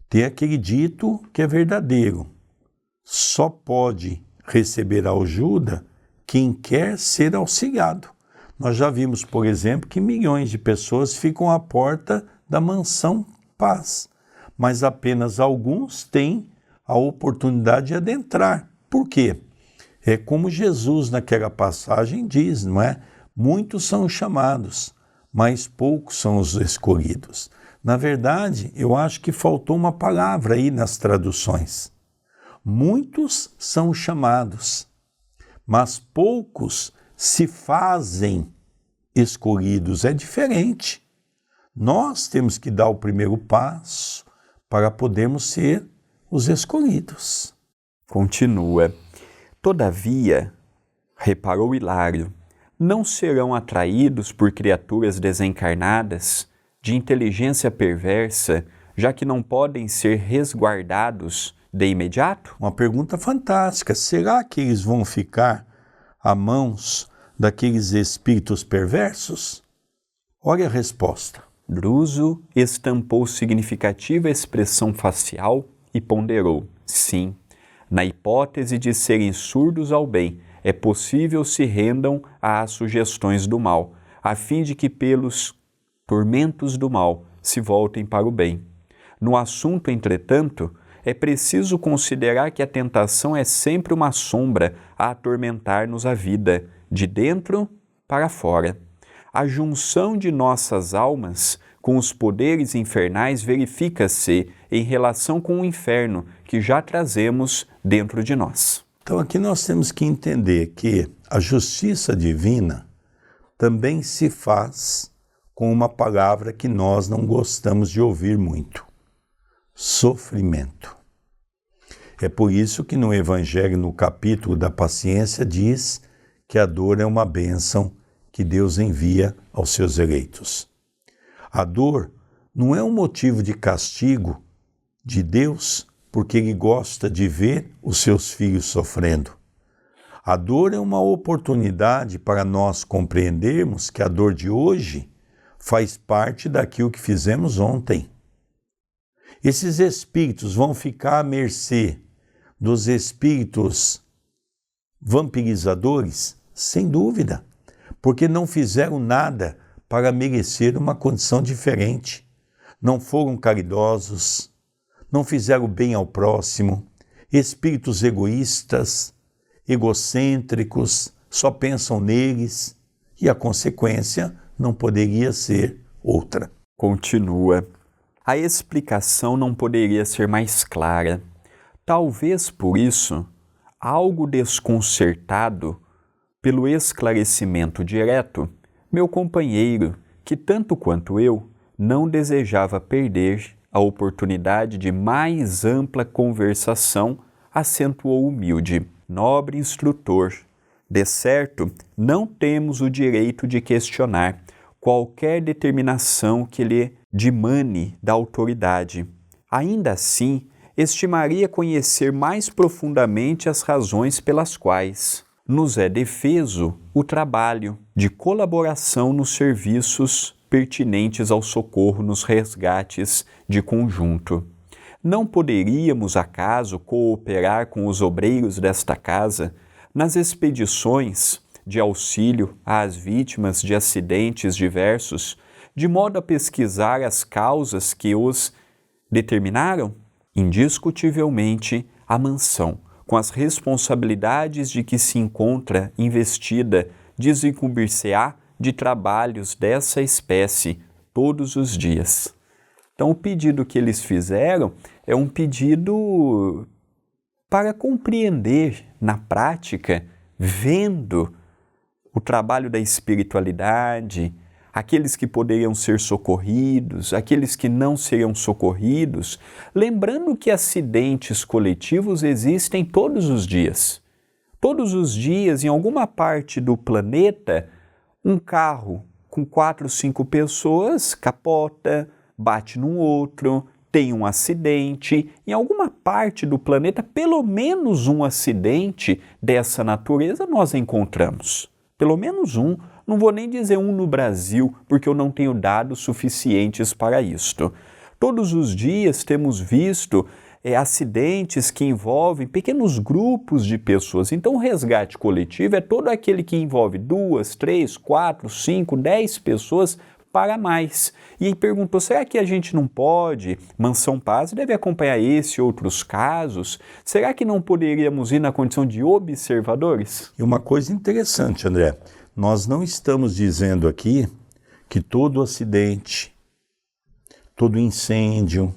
Speaker 1: Tem aquele dito que é verdadeiro. Só pode receber ajuda quem quer ser auxiliado. Nós já vimos, por exemplo, que milhões de pessoas ficam à porta da mansão Paz, mas apenas alguns têm a oportunidade de adentrar. Por quê? É como Jesus naquela passagem diz, não é? Muitos são os chamados, mas poucos são os escolhidos. Na verdade, eu acho que faltou uma palavra aí nas traduções. Muitos são os chamados, mas poucos se fazem escolhidos. É diferente. Nós temos que dar o primeiro passo para podermos ser os escolhidos.
Speaker 2: Continua. Todavia, reparou Hilário, não serão atraídos por criaturas desencarnadas, de inteligência perversa, já que não podem ser resguardados de imediato?
Speaker 1: Uma pergunta fantástica. Será que eles vão ficar a mãos daqueles espíritos perversos? Olha a resposta.
Speaker 2: Druso estampou significativa expressão facial e ponderou: sim, na hipótese de serem surdos ao bem, é possível se rendam às sugestões do mal, a fim de que pelos tormentos do mal se voltem para o bem. No assunto, entretanto, é preciso considerar que a tentação é sempre uma sombra a atormentar-nos a vida, de dentro para fora. A junção de nossas almas com os poderes infernais verifica-se em relação com o inferno que já trazemos dentro de nós.
Speaker 1: Então aqui nós temos que entender que a justiça divina também se faz com uma palavra que nós não gostamos de ouvir muito: sofrimento. É por isso que no Evangelho, no capítulo da paciência, diz que a dor é uma bênção que Deus envia aos seus eleitos. A dor não é um motivo de castigo de Deus, porque Ele gosta de ver os seus filhos sofrendo. A dor é uma oportunidade para nós compreendermos que a dor de hoje faz parte daquilo que fizemos ontem. Esses espíritos vão ficar à mercê dos espíritos vampirizadores? Sem dúvida, porque não fizeram nada para merecer uma condição diferente. Não foram caridosos, não fizeram bem ao próximo, espíritos egoístas, egocêntricos, só pensam neles, e a consequência não poderia ser outra.
Speaker 2: Continua. A explicação não poderia ser mais clara. Talvez por isso, algo desconcertado pelo esclarecimento direto, meu companheiro, que tanto quanto eu, não desejava perder a oportunidade de mais ampla conversação, acentuou humilde. Nobre instrutor, de certo, não temos o direito de questionar qualquer determinação que lhe dimane da autoridade. Ainda assim, estimaria conhecer mais profundamente as razões pelas quais nos é defeso o trabalho de colaboração nos serviços pertinentes ao socorro nos resgates de conjunto. Não poderíamos, acaso, cooperar com os obreiros desta casa nas expedições de auxílio às vítimas de acidentes diversos, de modo a pesquisar as causas que os determinaram? Indiscutivelmente, a mansão, com as responsabilidades de que se encontra investida, desincumbir-se-á de trabalhos dessa espécie todos os dias. Então, o pedido que eles fizeram é um pedido para compreender na prática, vendo o trabalho da espiritualidade, aqueles que poderiam ser socorridos, aqueles que não seriam socorridos, lembrando que acidentes coletivos existem todos os dias. Todos os dias, em alguma parte do planeta, um carro com 4, 5 pessoas capota, bate num outro, tem um acidente. Em alguma parte do planeta, pelo menos um acidente dessa natureza nós encontramos. Pelo menos um. Não vou nem dizer um no Brasil, porque eu não tenho dados suficientes para isto. Todos os dias temos visto acidentes que envolvem pequenos grupos de pessoas. Então, o resgate coletivo é todo aquele que envolve 2, 3, 4, 5, 10 pessoas para mais. E aí perguntou, será que a gente não pode, Mansão Paz deve acompanhar esse e outros casos? Será que não poderíamos ir na condição de observadores?
Speaker 1: E uma coisa interessante, André, nós não estamos dizendo aqui que todo acidente, todo incêndio,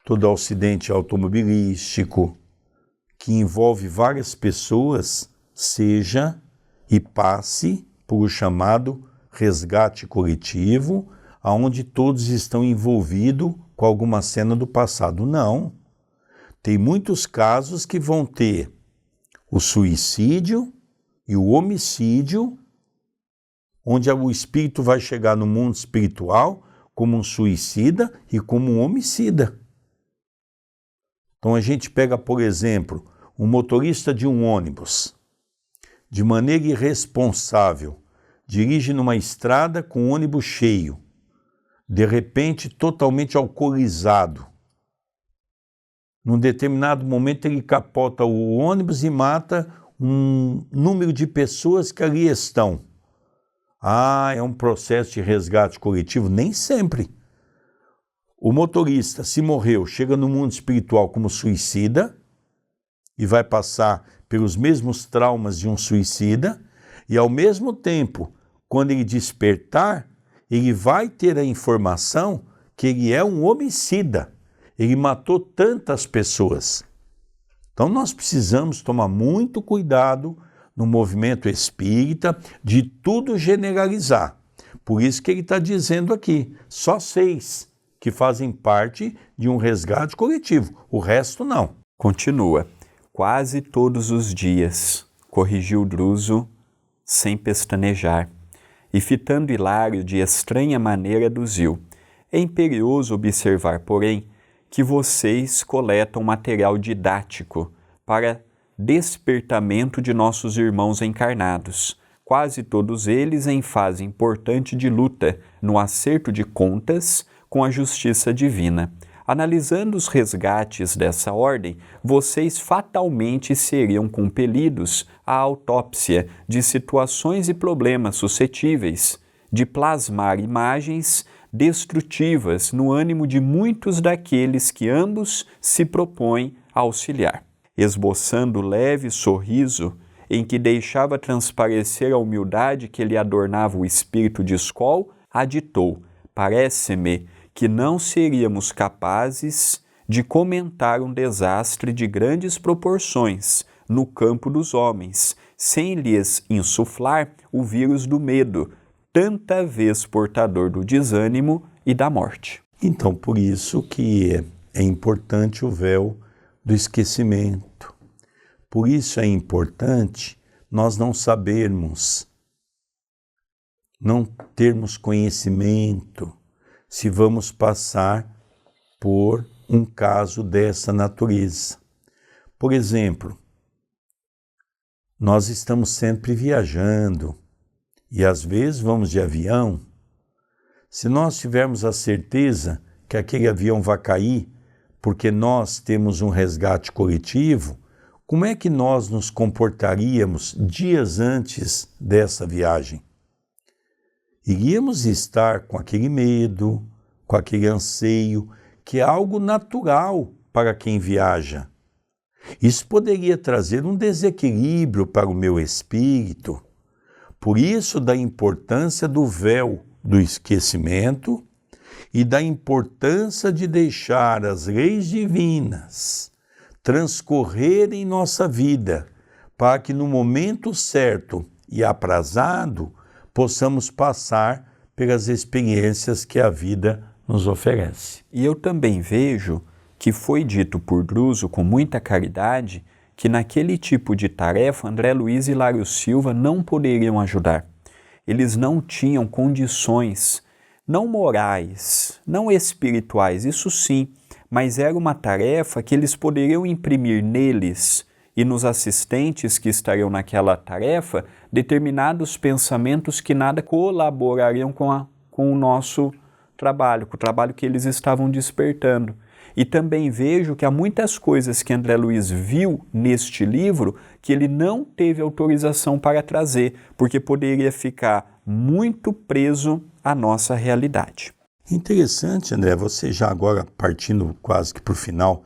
Speaker 1: todo acidente automobilístico que envolve várias pessoas seja e passe por o chamado resgate coletivo, onde todos estão envolvidos com alguma cena do passado. Não. Tem muitos casos que vão ter o suicídio e o homicídio, onde o espírito vai chegar no mundo espiritual como um suicida e como um homicida. Então a gente pega, por exemplo, um motorista de um ônibus, de maneira irresponsável, dirige numa estrada com o ônibus cheio, de repente totalmente alcoolizado. Num determinado momento ele capota o ônibus e mata um número de pessoas que ali estão. Ah, é um processo de resgate coletivo? Nem sempre. O motorista, se morreu, chega no mundo espiritual como suicida e vai passar pelos mesmos traumas de um suicida e, ao mesmo tempo, quando ele despertar, ele vai ter a informação que ele é um homicida. Ele matou tantas pessoas. Então nós precisamos tomar muito cuidado no movimento espírita de tudo generalizar. Por isso que ele está dizendo aqui, só 6 que fazem parte de um resgate coletivo, o resto não.
Speaker 2: Continua. Quase todos os dias, corrigiu Druso sem pestanejar, e fitando Hilário de estranha maneira aduziu. É imperioso observar, porém, que vocês coletam material didático para despertamento de nossos irmãos encarnados, quase todos eles em fase importante de luta no acerto de contas com a justiça divina. Analisando os resgates dessa ordem, vocês fatalmente seriam compelidos à autópsia de situações e problemas suscetíveis de plasmar imagens destrutivas no ânimo de muitos daqueles que ambos se propõem a auxiliar. Esboçando leve sorriso em que deixava transparecer a humildade que lhe adornava o espírito de Skol, aditou: parece-me que não seríamos capazes de comentar um desastre de grandes proporções no campo dos homens, sem lhes insuflar o vírus do medo, tanta vez portador do desânimo e da morte.
Speaker 1: Então, por isso que é importante o véu do esquecimento. Por isso é importante nós não sabermos, não termos conhecimento se vamos passar por um caso dessa natureza. Por exemplo, nós estamos sempre viajando e às vezes vamos de avião. Se nós tivermos a certeza que aquele avião vai cair porque nós temos um resgate coletivo, como é que nós nos comportaríamos dias antes dessa viagem? Iríamos estar com aquele medo, com aquele anseio, que é algo natural para quem viaja. Isso poderia trazer um desequilíbrio para o meu espírito. Por isso, da importância do véu do esquecimento e da importância de deixar as leis divinas transcorrerem em nossa vida, para que no momento certo e aprazado possamos passar pelas experiências que a vida nos oferece.
Speaker 2: E eu também vejo que foi dito por Druso com muita caridade que naquele tipo de tarefa André Luiz e Hilário Silva não poderiam ajudar. Eles não tinham condições, não morais, não espirituais, isso sim, mas era uma tarefa que eles poderiam imprimir neles e nos assistentes que estariam naquela tarefa determinados pensamentos que nada colaborariam com o nosso trabalho, com o trabalho que eles estavam despertando. E também vejo que há muitas coisas que André Luiz viu neste livro que ele não teve autorização para trazer, porque poderia ficar muito preso a nossa realidade.
Speaker 1: Interessante, André, você já agora partindo quase que para o final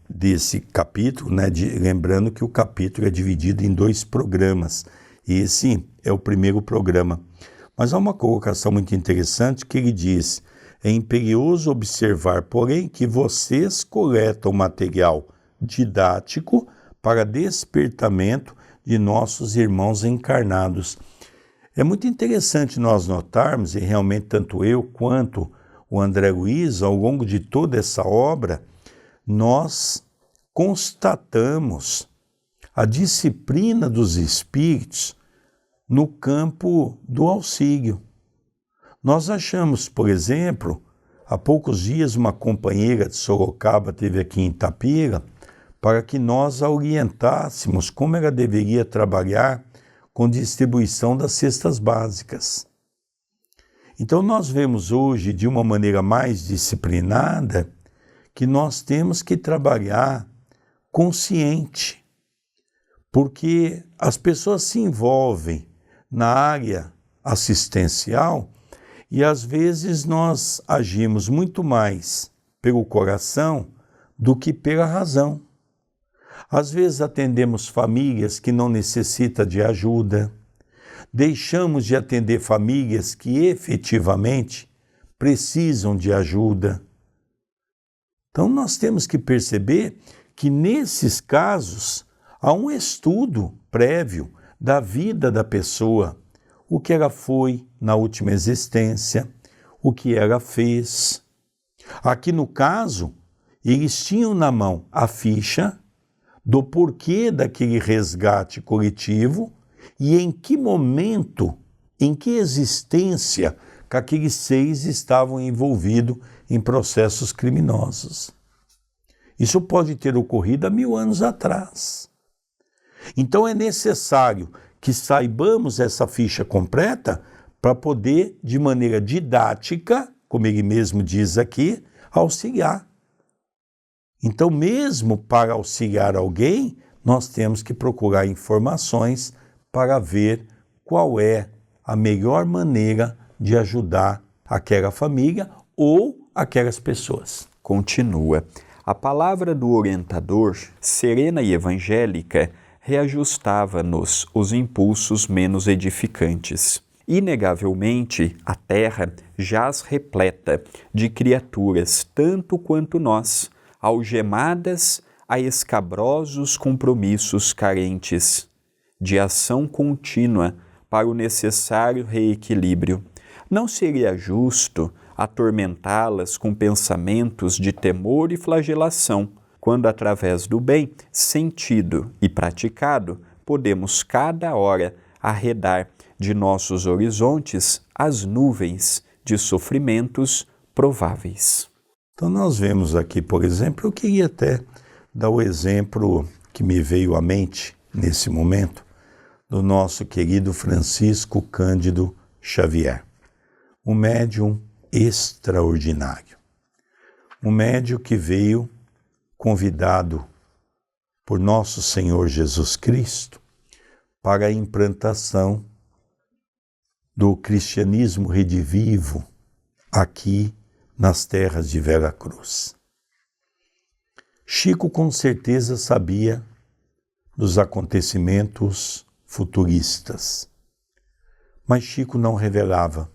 Speaker 1: desse capítulo, né, lembrando que o capítulo é dividido em 2 programas, e esse é o primeiro programa. Mas há uma colocação muito interessante que ele diz: é imperioso observar, porém, que vocês coletam material didático para despertamento de nossos irmãos encarnados. É muito interessante nós notarmos, e realmente tanto eu quanto o André Luiz, ao longo de toda essa obra, nós constatamos a disciplina dos espíritos no campo do auxílio. Nós achamos, por exemplo, há poucos dias uma companheira de Sorocaba esteve aqui em Itapira para que nós a orientássemos como ela deveria trabalhar com distribuição das cestas básicas. Então nós vemos hoje, de uma maneira mais disciplinada, que nós temos que trabalhar consciente, porque as pessoas se envolvem na área assistencial e às vezes nós agimos muito mais pelo coração do que pela razão. Às vezes atendemos famílias que não necessitam de ajuda, deixamos de atender famílias que efetivamente precisam de ajuda. Então nós temos que perceber que nesses casos há um estudo prévio da vida da pessoa, o que ela foi na última existência, o que ela fez. Aqui no caso, eles tinham na mão a ficha do porquê daquele resgate coletivo e em que momento, em que existência que aqueles 6 estavam envolvidos em processos criminosos. Isso pode ter ocorrido há 1000 anos atrás. Então é necessário que saibamos essa ficha completa para poder, de maneira didática, como ele mesmo diz aqui, auxiliar. Então, mesmo para auxiliar alguém, nós temos que procurar informações para ver qual é a melhor maneira de ajudar aquela família ou aquelas pessoas.
Speaker 2: Continua. A palavra do orientador, serena e evangélica, reajustava-nos os impulsos menos edificantes. Inegavelmente, a terra jaz repleta de criaturas tanto quanto nós, algemadas a escabrosos compromissos carentes, de ação contínua para o necessário reequilíbrio. Não seria justo atormentá-las com pensamentos de temor e flagelação, quando através do bem, sentido e praticado, podemos cada hora arredar de nossos horizontes as nuvens de sofrimentos prováveis.
Speaker 1: Então nós vemos aqui, por exemplo, eu queria até dar o exemplo que me veio à mente nesse momento, do nosso querido Francisco Cândido Xavier, um médium extraordinário, um médium que veio convidado por nosso Senhor Jesus Cristo para a implantação do cristianismo redivivo aqui nas terras de Vera Cruz. Chico com certeza sabia dos acontecimentos futuristas, mas Chico não revelava.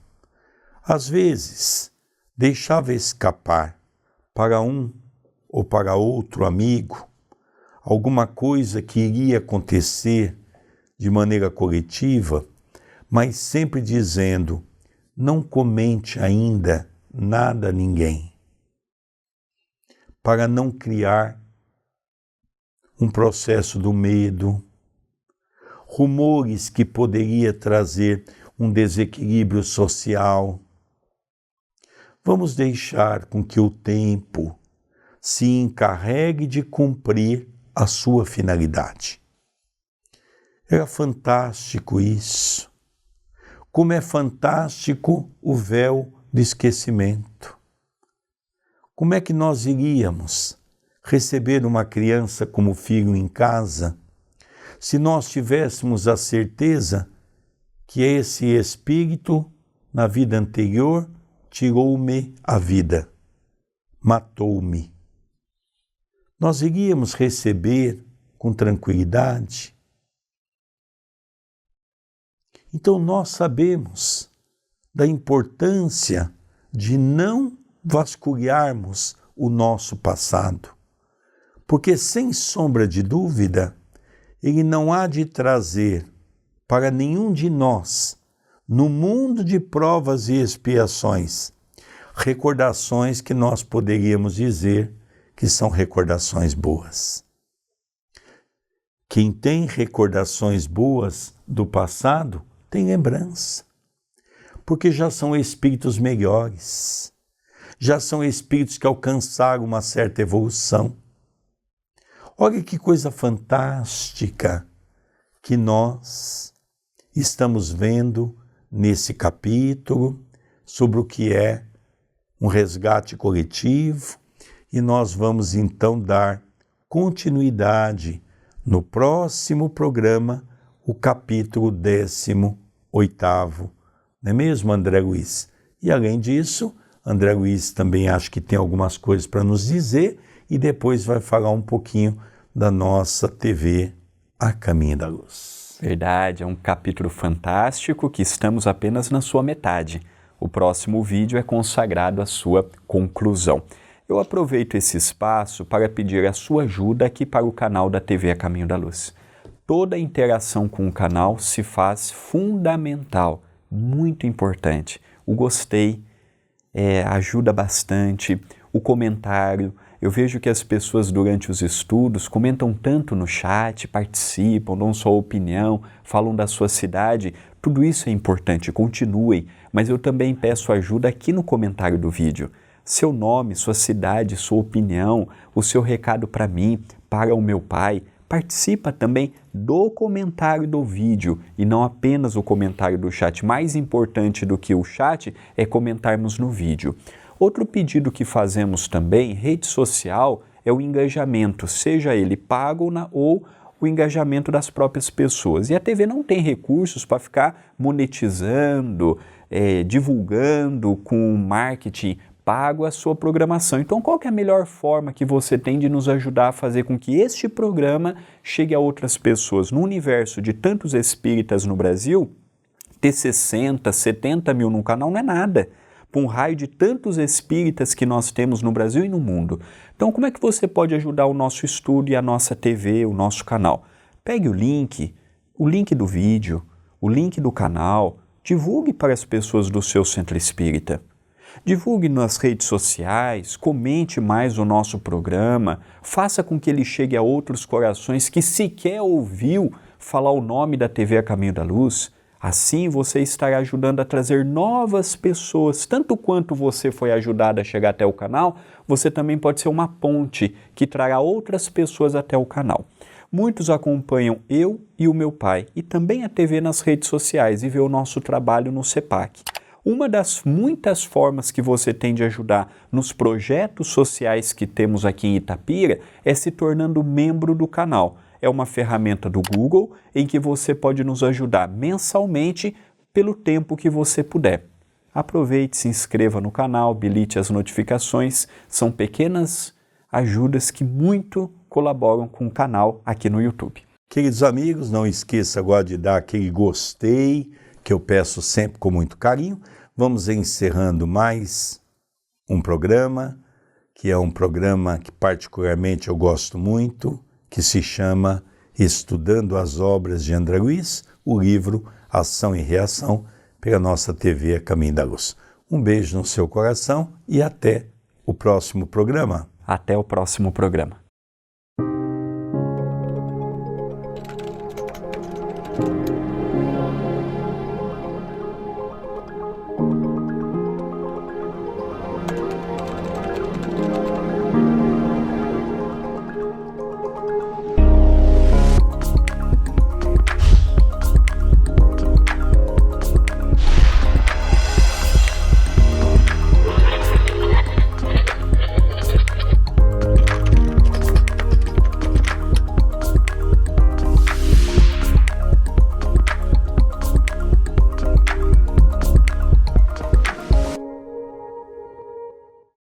Speaker 1: Às vezes, deixava escapar para um ou para outro amigo alguma coisa que iria acontecer de maneira coletiva, mas sempre dizendo: não comente ainda nada a ninguém, para não criar um processo do medo, rumores que poderia trazer um desequilíbrio social. Vamos deixar com que o tempo se encarregue de cumprir a sua finalidade. Era fantástico isso. Como é fantástico o véu do esquecimento. Como é que nós iríamos receber uma criança como filho em casa se nós tivéssemos a certeza que esse espírito na vida anterior, tirou-me a vida, matou-me. Nós iríamos receber com tranquilidade? Então nós sabemos da importância de não vasculharmos o nosso passado, porque sem sombra de dúvida, ele não há de trazer para nenhum de nós, no mundo de provas e expiações, recordações que nós poderíamos dizer que são recordações boas. Quem tem recordações boas do passado tem lembrança, porque já são espíritos melhores, já são espíritos que alcançaram uma certa evolução. Olha que coisa fantástica que nós estamos vendo nesse capítulo sobre o que é um resgate coletivo, e nós vamos então dar continuidade no próximo programa, o capítulo 18º, não é mesmo, André Luiz? E além disso, André Luiz também acho que tem algumas coisas para nos dizer e depois vai falar um pouquinho da nossa TV A Caminho da Luz.
Speaker 2: Verdade, é um capítulo fantástico que estamos apenas na sua metade. O próximo vídeo é consagrado à sua conclusão. Eu aproveito esse espaço para pedir a sua ajuda aqui para o canal da TV A Caminho da Luz. Toda a interação com o canal se faz fundamental, muito importante. O gostei ajuda bastante, o comentário. Eu vejo que as pessoas durante os estudos comentam tanto no chat, participam, dão sua opinião, falam da sua cidade. Tudo isso é importante, continuem, mas eu também peço ajuda aqui no comentário do vídeo. Seu nome, sua cidade, sua opinião, o seu recado para mim, para o meu pai. Participa também do comentário do vídeo e não apenas o comentário do chat. Mais importante do que o chat é comentarmos no vídeo. Outro pedido que fazemos também, rede social, é o engajamento, seja ele pago ou o engajamento das próprias pessoas. E a TV não tem recursos para ficar monetizando, divulgando com marketing pago a sua programação. Então, qual que é a melhor forma que você tem de nos ajudar a fazer com que este programa chegue a outras pessoas? No universo de tantos espíritas no Brasil, ter 60, 70 mil no canal não é nada. Para um raio de tantos espíritas que nós temos no Brasil e no mundo. Então, como é que você pode ajudar o nosso estudo e a nossa TV, o nosso canal? Pegue o link do vídeo, o link do canal, divulgue para as pessoas do seu centro espírita. Divulgue nas redes sociais, comente mais o nosso programa, faça com que ele chegue a outros corações que sequer ouviu falar o nome da TV A Caminho da Luz. Assim você estará ajudando a trazer novas pessoas. Tanto quanto você foi ajudado a chegar até o canal, você também pode ser uma ponte que trará outras pessoas até o canal. Muitos acompanham eu e o meu pai e também a TV nas redes sociais e vê o nosso trabalho no CEPAC. Uma das muitas formas que você tem de ajudar nos projetos sociais que temos aqui em Itapira é se tornando membro do canal. É uma ferramenta do Google em que você pode nos ajudar mensalmente pelo tempo que você puder. Aproveite, se inscreva no canal, habilite as notificações. São pequenas ajudas que muito colaboram com o canal aqui no YouTube.
Speaker 1: Queridos amigos, não esqueça agora de dar aquele gostei, que eu peço sempre com muito carinho. Vamos encerrando mais um programa, que é um programa que particularmente eu gosto muito, que se chama Estudando as Obras de André Luiz, o livro Ação e Reação, pela nossa TV A Caminho da Luz. Um beijo no seu coração e até o próximo programa.
Speaker 2: Até o próximo programa.